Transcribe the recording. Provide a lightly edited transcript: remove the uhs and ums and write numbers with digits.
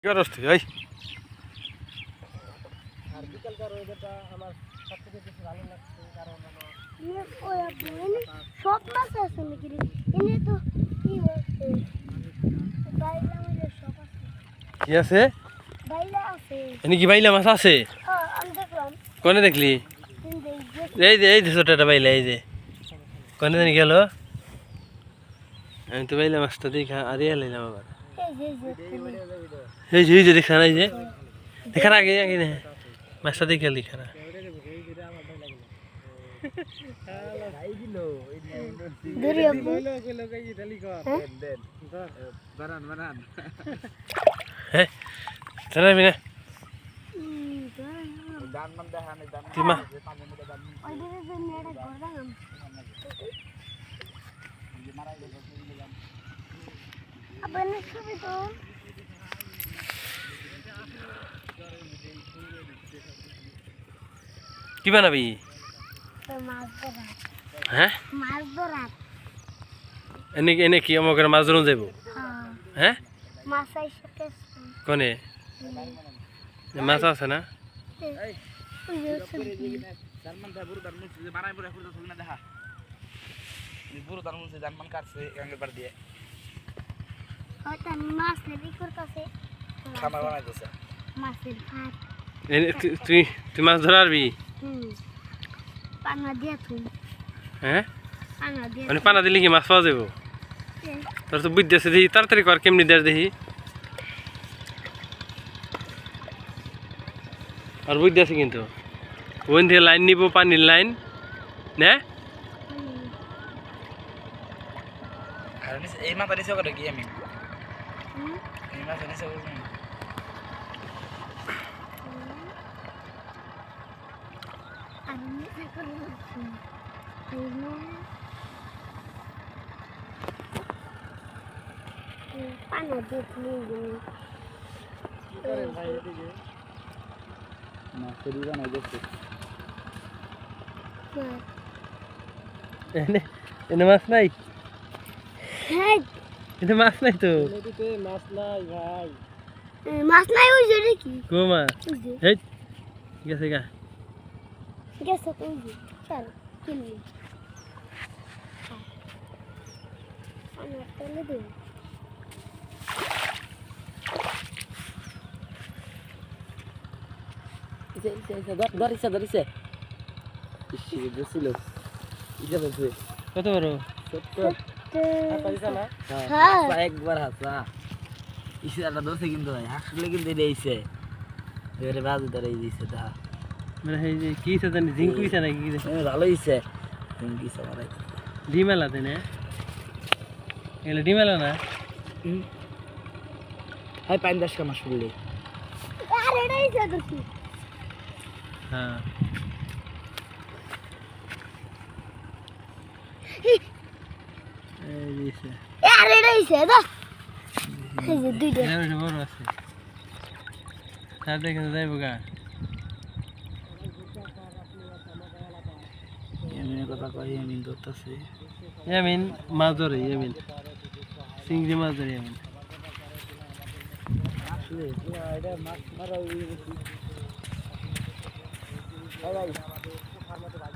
করস তুই ওই আর বিকালকার ওয়েদারটা আমার সবথেকে বেশি ভালো লাগছে কারণ সব মাছ আছে নাকি এনে তো কি বলছে বাইলা মাছের সব আছে কি আছে বাইলা আছে এনে কি বাইলা মাছ আছে হ্যাঁ আমি দেখলাম কোনে দেখলি এই যে ছোটটা বাইলা এই যে কোনে জানি গেল আমি তো বাইলা মাছটা দেখা আর এলাম আবার এই যে দেখা নাই যে দেখা আগে আগে না মাছটা দেখে দেখা না দূরে আপু হ্যাঁ চলে বিনা তিমা ওইদিকে যে মেয়েটা ঘর রাখলাম আপনি ছবি তো কি বানাবি মাছ ধরা হ্যাঁ মাছ ধরা এনে এনে কি আমাকে মাছ ধরুন যাবো হ্যাঁ মাছ আইসে কোনে মাছ আছে না তুই তুই মাছ ধরা আরবি হ্যাঁ মানে পানা দিলে কি মাছ পাওয়া যাবো তোর তো বুঝতে আছে দেখি তাড়াতাড়ি কর কেমনি দেয় দেখি আর বুঝতে আছে কিন্তু ওইন থেকে লাইন নিব পানির লাইন না এই মাথা নিচে করে কি আমি এই মাথা নিচে করে এনে মাছ নাই হ্যাঁ এনে মাছ নাই তো নদীতে মাছ নাই ভাই মাছ নাই ওই যে কি কো মাছ এই গেছে গা গেছে তো চল কিনবি আমার তাহলে দে ধরিছে কত বড় একবার হাসা ইসেটা দোষে কিন্তু হাসলে কিন্তু দিয়েছে এবারে বাজু ধরে দিয়েছে তা মানে এই যে কি জানি জিঙ্কু ইসা নাকি কি ভালো হয়েছে জিঙ্কি সবাই ডিমেলা দেয় না এগুলো ডিমেলা না হাই পাইন দাস কামা শুনলে আর এটাই দেখি হ্যাঁ এই দিছে আর এটাই দা এই যে দুইটা এটা বড় আছে তার দেখে যাইব গা এমনি কথা কই আমি ধরতেছি ইয়ামিন মাছ ধরে ইয়ামিন চিংড়ি মাছ ধরে ইয়ামিন আসলে এটা মাছ মারা হয়ে গেছে ভাই